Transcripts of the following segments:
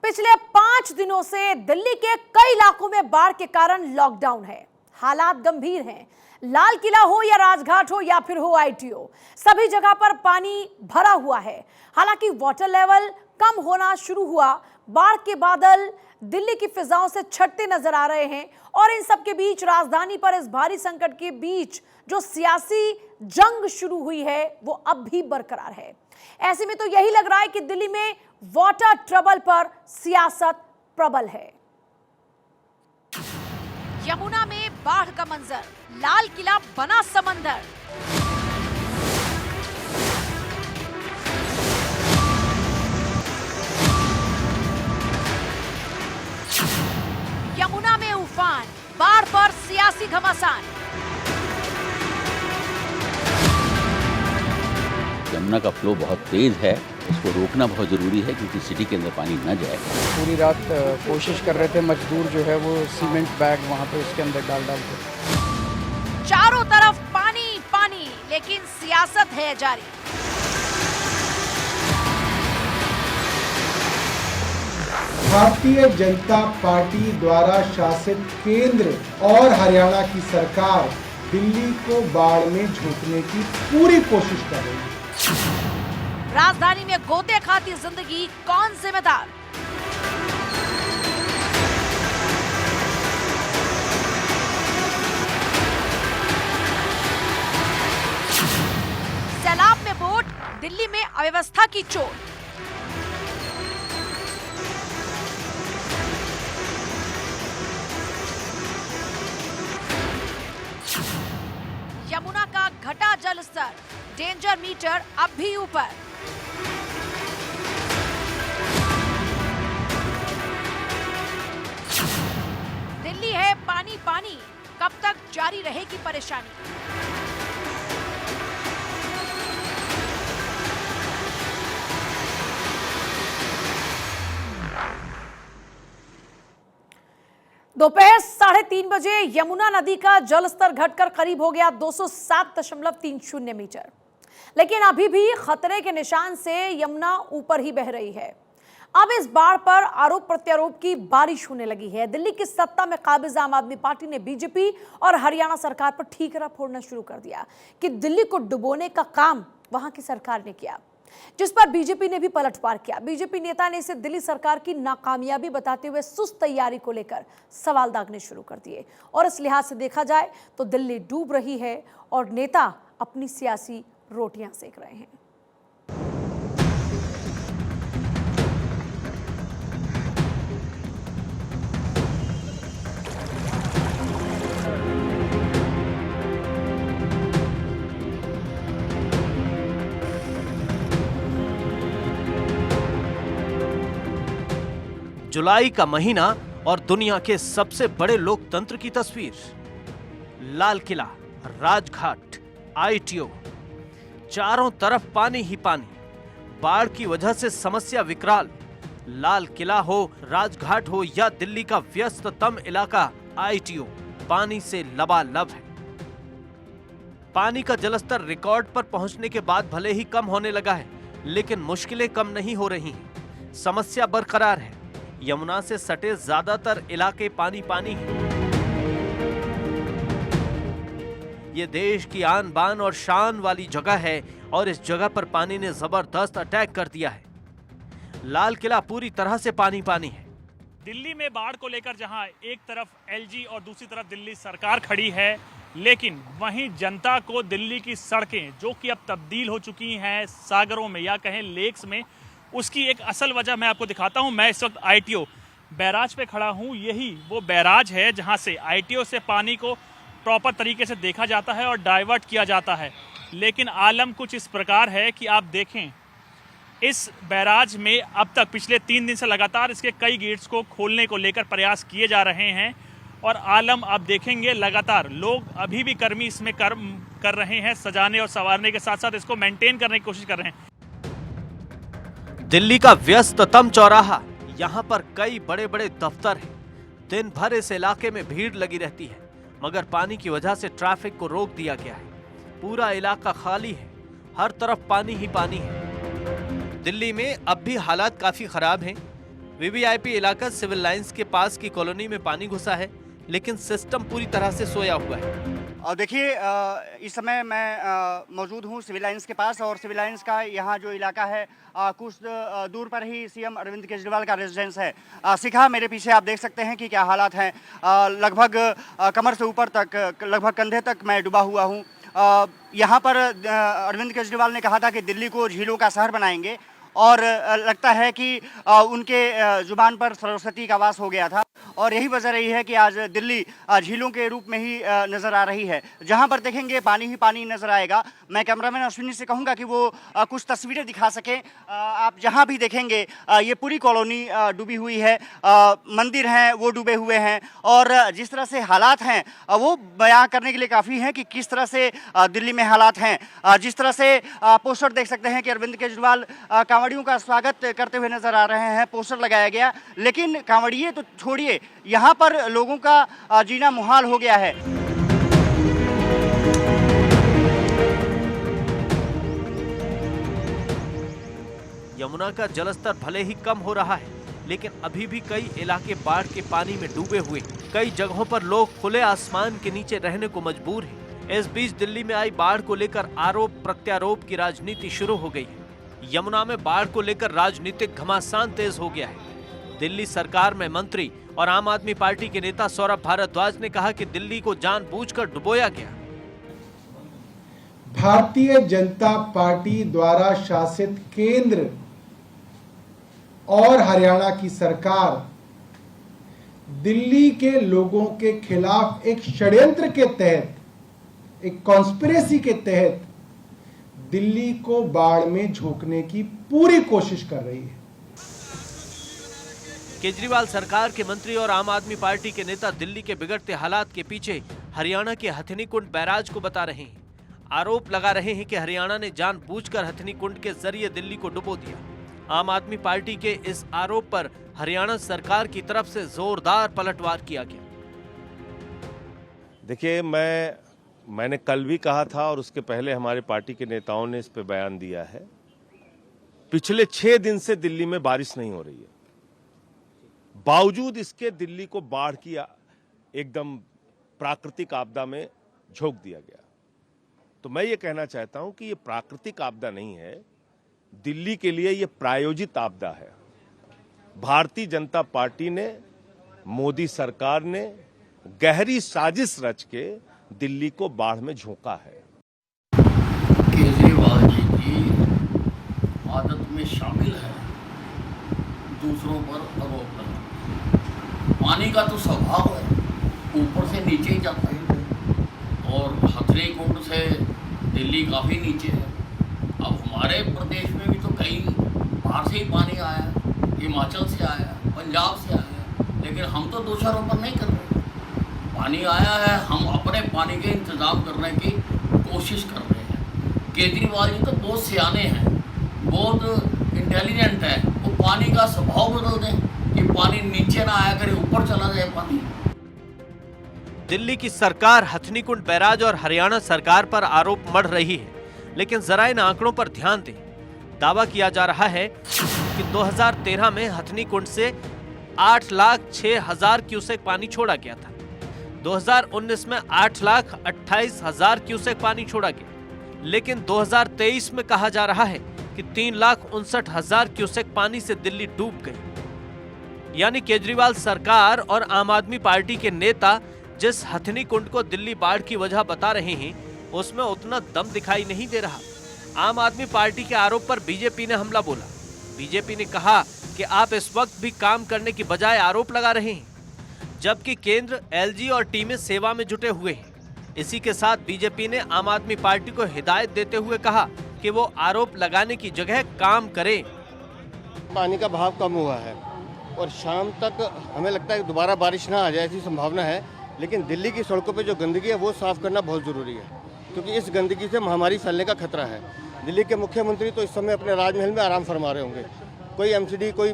पिछले 5 दिनों से दिल्ली के कई इलाकों में बाढ़ के कारण लॉकडाउन है। हालात गंभीर हैं। लाल किला हो या राजघाट हो या फिर हो आईटीओ, सभी जगह पर पानी भरा हुआ है। हालांकि वाटर लेवल कम होना शुरू हुआ, बाढ़ के बादल दिल्ली की फिजाओं से छटते नजर आ रहे हैं और इन सब के बीच राजधानी पर इस भारी संकट के बीच जो सियासी जंग शुरू हुई है वो अब भी बरकरार है। ऐसे में तो यही लग रहा है कि दिल्ली में वाटर ट्रबल पर सियासत प्रबल है। यमुना में बाढ़ का मंजर, लाल किला बना समंदर। यमुना में उफान, बाढ़ पर सियासी घमासान। यमुना का फ्लो बहुत तेज है, उसको रोकना बहुत जरूरी है क्योंकि सिटी के अंदर पानी न जाए। पूरी रात कोशिश कर रहे थे मजदूर जो है वो सीमेंट बैग वहाँ पे उसके अंदर डाल के। चारों तरफ पानी पानी, लेकिन सियासत है जारी। भारतीय जनता पार्टी द्वारा शासित केंद्र और हरियाणा की सरकार दिल्ली को बाढ़ में झोंकने की पूरी कोशिश कर रही है। राजधानी में गोते खाती जिंदगी कौन जिम्मेदार? सैलाब में बोट, दिल्ली में अव्यवस्था की चोट। यमुना का घटा जल स्तर, डेंजर मीटर अब भी ऊपर। दिल्ली है पानी पानी, कब तक जारी रहेगी परेशानी? दोपहर 3:30 बजे यमुना नदी का जलस्तर घटकर करीब हो गया 207.30 मीटर, लेकिन अभी भी खतरे के निशान से यमुना ऊपर ही बह रही है। अब इस बाढ़ पर आरोप प्रत्यारोप की बारिश होने लगी है। दिल्ली की सत्ता में काबिज आम आदमी पार्टी ने बीजेपी और हरियाणा सरकार पर ठीकरा फोड़ना शुरू कर दिया कि दिल्ली को डुबोने का काम वहां की सरकार ने किया, जिस पर बीजेपी ने भी पलटवार किया। बीजेपी नेता ने इसे दिल्ली सरकार की नाकामयाबी बताते हुए सुस्त तैयारी को लेकर सवाल दागने शुरू कर दिए। और इस लिहाज से देखा जाए तो दिल्ली डूब रही है और नेता अपनी सियासी रोटियां सेक रहे हैं। जुलाई का महीना और दुनिया के सबसे बड़े लोकतंत्र की तस्वीर। लाल किला, राजघाट, आईटीओ, चारों तरफ पानी ही पानी। बाढ़ की वजह से समस्या विकराल। लाल किला हो, राजघाट हो या दिल्ली का व्यस्ततम इलाका आईटीओ, पानी से लबालब है। पानी का जलस्तर रिकॉर्ड पर पहुंचने के बाद भले ही कम होने लगा है, लेकिन मुश्किलें कम नहीं हो रही हैं। समस्या बरकरार है। यमुना से सटे ज्यादातर इलाके पानी पानी हैं। ये देश की आन बान और शान वाली जगह है और इस जगह पर पानी ने जबरदस्त अटैक कर दिया है। लाल किला पूरी तरह से पानी पानी है। दिल्ली में बाढ़ को लेकर जहां एक तरफ एलजी और दूसरी तरफ दिल्ली सरकार खड़ी है, लेकिन वहीं जनता को दिल्ली की सड़कें, जो कि अब तब्दील हो चुकी हैं सागरों में या कहें लेक्स में, उसकी एक असल वजह मैं आपको दिखाता हूं। मैं इस वक्त आईटीओ बैराज पे खड़ा हूं। यही वो बैराज है जहां से आईटीओ से पानी को प्रॉपर तरीके से देखा जाता है और डाइवर्ट किया जाता है। लेकिन आलम कुछ इस प्रकार है कि आप देखें, इस बैराज में अब तक पिछले 3 दिन से लगातार इसके कई गेट्स को खोलने को लेकर प्रयास किए जा रहे हैं और आलम आप देखेंगे लगातार लोग अभी भी कर्मी इसमें कर्म कर रहे हैं, सजाने और संवारने के साथ साथ इसको मेंटेन करने की कोशिश कर रहे हैं। दिल्ली का व्यस्ततम चौराहा, यहाँ पर कई बड़े बड़े दफ्तर हैं। दिन भर इस इलाके में भीड़ लगी रहती है, मगर पानी की वजह से ट्रैफिक को रोक दिया गया है। पूरा इलाका खाली है, हर तरफ पानी ही पानी है। दिल्ली में अब भी हालात काफी खराब हैं। वीवीआईपी इलाका सिविल लाइंस के पास की कॉलोनी में पानी घुसा है, लेकिन सिस्टम पूरी तरह से सोया हुआ है। और देखिए इस समय मैं मौजूद हूँ सिविल लाइंस के पास, और सिविल लाइंस का यहाँ जो इलाका है कुछ दूर पर ही सीएम अरविंद केजरीवाल का रेजिडेंस है। शिखा, मेरे पीछे आप देख सकते हैं कि क्या हालात हैं। लगभग कमर से ऊपर तक, लगभग कंधे तक मैं डूबा हुआ हूँ। यहाँ पर अरविंद केजरीवाल ने कहा था कि दिल्ली को झीलों का शहर बनाएंगे, और लगता है कि उनके जुबान पर सरस्वती का वास हो गया था, और यही वजह रही है कि आज दिल्ली झीलों के रूप में ही नज़र आ रही है। जहां पर देखेंगे पानी ही पानी नज़र आएगा। मैं कैमरामैन अश्विनी से कहूंगा कि वो कुछ तस्वीरें दिखा सकें। आप जहां भी देखेंगे ये पूरी कॉलोनी डूबी हुई है, मंदिर हैं वो डूबे हुए हैं, और जिस तरह से हालात हैं वो बयां करने के लिए काफ़ी हैं कि किस तरह से दिल्ली में हालात हैं। जिस तरह से पोस्टर देख सकते हैं कि अरविंद केजरीवाल कांवड़ियों का स्वागत करते हुए नजर आ रहे हैं, पोस्टर लगाया गया, लेकिन कांवड़िए तो छोड़िए, यहाँ पर लोगों का जीना मुहाल हो गया है। यमुना का जलस्तर भले ही कम हो रहा है, लेकिन अभी भी कई इलाके बाढ़ के पानी में डूबे हुए। कई जगहों पर लोग खुले आसमान के नीचे रहने को मजबूर हैं। इस बीच दिल्ली में आई बाढ़ को लेकर आरोप प्रत्यारोप की राजनीति शुरू हो गई है। यमुना में बाढ़ को लेकर राजनीतिक घमासान तेज हो गया है। दिल्ली सरकार में मंत्री और आम आदमी पार्टी के नेता सौरभ भारद्वाज ने कहा कि दिल्ली को जानबूझकर डुबोया गया। भारतीय जनता पार्टी द्वारा शासित केंद्र और हरियाणा की सरकार दिल्ली के लोगों के खिलाफ एक षड्यंत्र के तहत, एक कॉन्स्पिरेसी के तहत दिल्ली को बाढ़ में झोंकने की पूरी कोशिश कर रही है। केजरीवाल सरकार के मंत्री और आम आदमी पार्टी के नेता दिल्ली के बिगड़ते हालात के पीछे हरियाणा के हथनीकुंड बैराज को बता रहे हैं। आरोप लगा रहे हैं कि हरियाणा ने जानबूझकर हथनीकुंड के जरिए दिल्ली को डुबो दिया। आम आदमी पार्टी के इस आरोप पर हरियाणा सरकार की तरफ से जोरदार पलटवार किया गया। देखिए, मैंने कल भी कहा था और उसके पहले हमारे पार्टी के नेताओं ने इस पे बयान दिया है। पिछले 6 दिन से दिल्ली में बारिश नहीं हो रही है, बावजूद इसके दिल्ली को बाढ़ की एकदम प्राकृतिक आपदा में झोंक दिया गया। तो मैं ये कहना चाहता हूं कि ये प्राकृतिक आपदा नहीं है, दिल्ली के लिए ये प्रायोजित आपदा है। भारतीय जनता पार्टी ने, मोदी सरकार ने गहरी साजिश रच के दिल्ली को बाढ़ में झोंका है। केजरीवाल जी की आदत में शामिल है दूसरों पर आरोप लगाना। पानी का तो स्वभाव है, ऊपर से नीचे ही जाता है, और हथनीकुंड से दिल्ली काफ़ी नीचे है। अब हमारे प्रदेश में भी तो कई बाहर से ही पानी आया, हिमाचल से आया, पंजाब से आया, लेकिन हम तो दोषारोपण नहीं कर रहे। पानी आया है, हम अपने पानी के इंतजाम करने की कोशिश कर रहे हैं। केजरीवाल जी तो बहुत सियाने हैं, बहुत इंटेलिजेंट है, वो पानी का स्वभाव बदल दें कि पानी नीचे ना आया करे, ऊपर चला जाए पानी। दिल्ली की सरकार हथनीकुंड बैराज और हरियाणा सरकार पर आरोप मढ़ रही है, लेकिन जरा इन आंकड़ों पर ध्यान दें। दावा किया जा रहा है कि 2013 में हथनीकुंड से 8,06,000 क्यूसेक पानी छोड़ा गया था। 2019 में 8,28,000 क्यूसेक पानी छोड़ा गया, लेकिन 2023 में कहा जा रहा है कि 3,59,000 क्यूसेक पानी से दिल्ली डूब गई। यानी केजरीवाल सरकार और आम आदमी पार्टी के नेता जिस हथनीकुंड को दिल्ली बाढ़ की वजह बता रहे हैं, उसमें उतना दम दिखाई नहीं दे रहा। आम आदमी पार्टी के आरोप पर बीजेपी ने हमला बोला। बीजेपी ने कहा कि आप इस वक्त भी काम करने की बजाय आरोप लगा रहे हैं, जबकि केंद्र, एलजी और टीमें सेवा में जुटे हुए हैं। इसी के साथ बीजेपी ने आम आदमी पार्टी को हिदायत देते हुए कहा कि वो आरोप लगाने की जगह काम करे। पानी का बहाव कम हुआ है और शाम तक हमें लगता है कि दोबारा बारिश ना आ जाए, ऐसी संभावना है। लेकिन दिल्ली की सड़कों पे जो गंदगी है वो साफ करना बहुत ज़रूरी है, क्योंकि इस गंदगी से महामारी फैलने का खतरा है। दिल्ली के मुख्यमंत्री तो इस समय अपने राजमहल में आराम फरमा रहे होंगे, कोई एमसीडी, कोई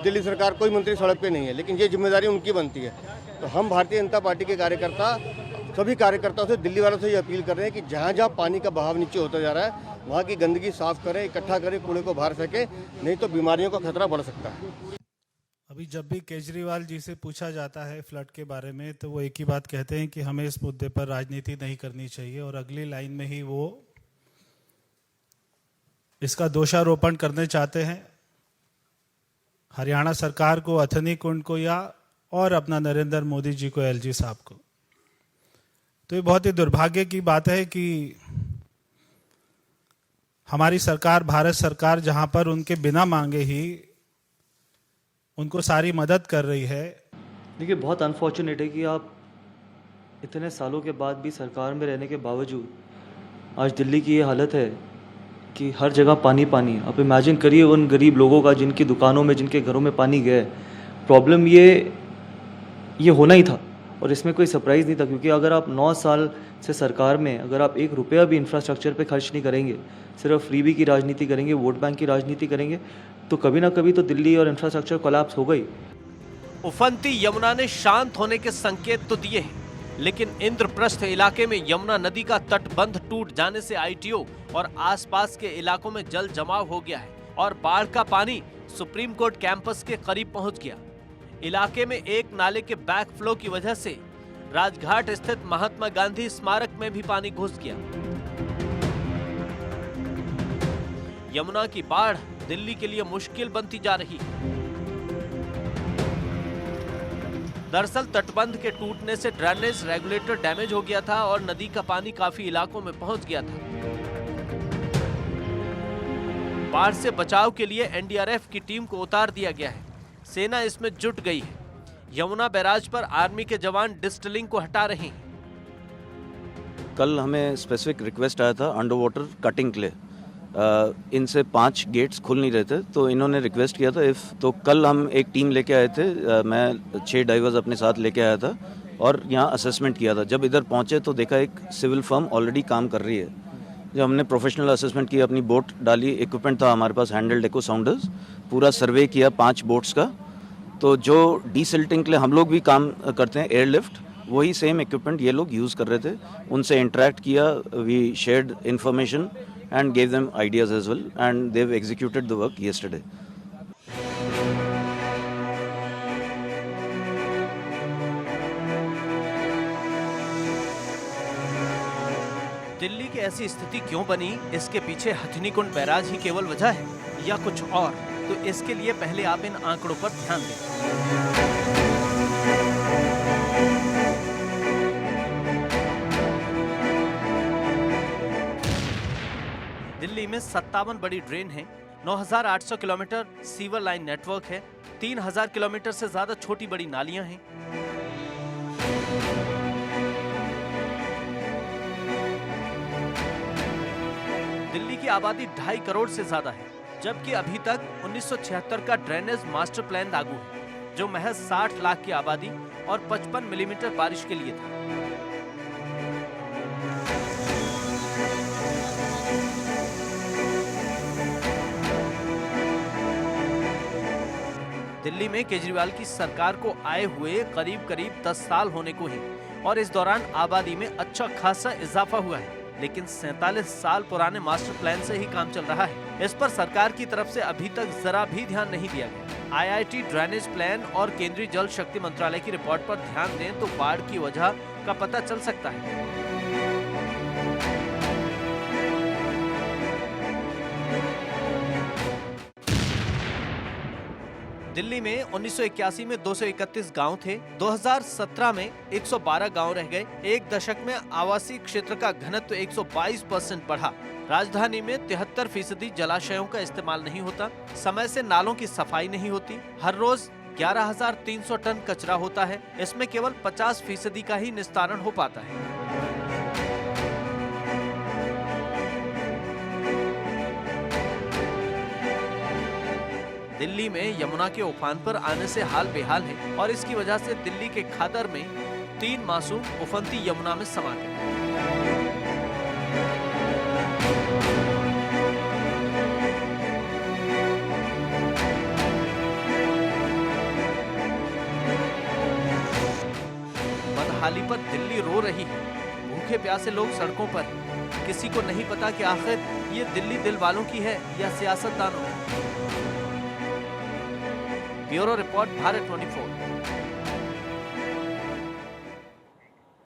दिल्ली सरकार, कोई मंत्री सड़क पे नहीं है, लेकिन ये जिम्मेदारी उनकी बनती है। तो हम भारतीय जनता पार्टी के कार्यकर्ता, सभी कार्यकर्ताओं से, दिल्ली वालों से ये अपील कर रहे हैं कि जहाँ जहाँ पानी का बहाव नीचे होता जा रहा है वहाँ की गंदगी साफ करें, इकट्ठा करें, कूड़े को बाहर फेंकें, नहीं तो बीमारियों का खतरा बढ़ सकता है। अभी जब भी केजरीवाल जी से पूछा जाता है फ्लड के बारे में तो वो एक ही बात कहते हैं कि हमें इस मुद्दे पर राजनीति नहीं करनी चाहिए, और अगली लाइन में ही वो इसका दोषारोपण करने चाहते हैं हरियाणा सरकार को, अथनी कुंड को, या और अपना नरेंद्र मोदी जी को, एलजी साहब को। तो ये बहुत ही दुर्भाग्य की बात है कि हमारी सरकार, भारत सरकार, जहां पर उनके बिना मांगे ही उनको सारी मदद कर रही है। देखिए, बहुत अनफॉर्चुनेट है कि आप इतने सालों के बाद भी सरकार में रहने के बावजूद आज दिल्ली की ये हालत है कि हर जगह पानी पानी। आप इमेजिन करिए उन गरीब लोगों का जिनकी दुकानों में, जिनके घरों में पानी गया है। प्रॉब्लम ये होना ही था और इसमें कोई सरप्राइज़ नहीं था, क्योंकि अगर आप 9 साल से सरकार में अगर आप 1 रुपया भी इंफ्रास्ट्रक्चर पे खर्च नहीं करेंगे, सिर्फ फ्रीबी की राजनीति करेंगे, वोट बैंक की राजनीति करेंगे, तो कभी ना कभी तो दिल्ली और इंफ्रास्ट्रक्चर कोलैप्स हो गई। उफनती यमुना ने शांत होने के संकेत तो दिए हैं, लेकिन इंद्रप्रस्थ इलाके में यमुना नदी का तटबंध टूट जाने से आईटीओ और आसपास के इलाकों में जल जमाव हो गया है और बाढ़ का पानी सुप्रीम कोर्ट कैंपस के करीब पहुंच गया। इलाके में एक नाले के बैकफ्लो की वजह से राजघाट स्थित महात्मा गांधी स्मारक में भी पानी घुस गया। यमुना की बाढ़ दिल्ली के लिए मुश्किल बनती जा रही। दरअसल तटबंध के टूटने से ड्रेनेज रेगुलेटर डैमेज हो गया था और नदी का पानी काफी इलाकों में पहुंच गया था। बाढ़ से बचाव के लिए एनडीआरएफ की टीम को उतार दिया गया है। सेना इसमें जुट गई है। यमुना बैराज पर आर्मी के जवान डिस्टिलिंग को हटा रहे हैं। कल हमें स्पेसिफिक रिक्वेस्ट आया था अंडर वाटर कटिंग के लिए। इनसे 5 गेट्स खुल नहीं रहे थे, तो इन्होंने रिक्वेस्ट किया था तो कल हम एक टीम लेके आए थे। मैं 6 डाइवर्स अपने साथ लेके आया था और यहाँ असेसमेंट किया था। जब इधर पहुँचे तो देखा एक सिविल फर्म ऑलरेडी काम कर रही है। जब हमने प्रोफेशनल असेसमेंट किया, अपनी बोट डाली, इक्विपमेंट था हमारे पास, हैंडल्ड एको साउंडर्स, पूरा सर्वे किया 5 बोट्स का। तो जो डीसिल्टिंग के लिए हम लोग भी काम करते हैं, एयरलिफ्ट, वही सेम इक्विपमेंट ये लोग यूज़ कर रहे थे। उनसे इंटरेक्ट किया, we shared information and gave them ideas as well, and they've executed the work yesterday. Delhi की ऐसी स्थिति क्यों बनी, इसके पीछे हथनीकुंड बैराज ही केवल वजह है या कुछ और? तो इसके लिए पहले आप इन आंकड़ों पर ध्यान दें। दिल्ली में 57 बड़ी ड्रेन हैं, 9,800 किलोमीटर सीवर लाइन नेटवर्क है, 3,000 किलोमीटर से ज्यादा छोटी बड़ी नालियां हैं। दिल्ली की आबादी 2.5 करोड़ से ज्यादा है, जबकि अभी तक 1976 का ड्रेनेज मास्टर प्लान लागू है, जो महज 60 लाख की आबादी और 55 मिलीमीटर बारिश के लिए था। दिल्ली में केजरीवाल की सरकार को आए हुए करीब 10 साल होने को है और इस दौरान आबादी में अच्छा खासा इजाफा हुआ है, लेकिन 47 साल पुराने मास्टर प्लान से ही काम चल रहा है। इस पर सरकार की तरफ से अभी तक जरा भी ध्यान नहीं दिया गया। आईआईटी ड्रेनेज प्लान और केंद्रीय जल शक्ति मंत्रालय की रिपोर्ट पर ध्यान दें तो बाढ़ की वजह का पता चल सकता है। दिल्ली में 1981 में 231 गांव थे, 2017 में 112 गांव रह गए। एक दशक में आवासीय क्षेत्र का घनत्व 122% बढ़ा। राजधानी में 73% जलाशयों का इस्तेमाल नहीं होता। समय से नालों की सफाई नहीं होती। हर रोज 11,300 टन कचरा होता है। इसमें केवल 50% का ही निस्तारण हो पाता है। दिल्ली में यमुना के उफान पर आने से हाल बेहाल है और इसकी वजह से दिल्ली के खादर में 3 मासूम उफनती यमुना में समा गए। बदहाली पर दिल्ली रो रही है। भूखे प्यासे लोग सड़कों पर। किसी को नहीं पता कि आखिर ये दिल्ली दिल वालों की है या सियासतदानों की। Bureau report Bharat 24।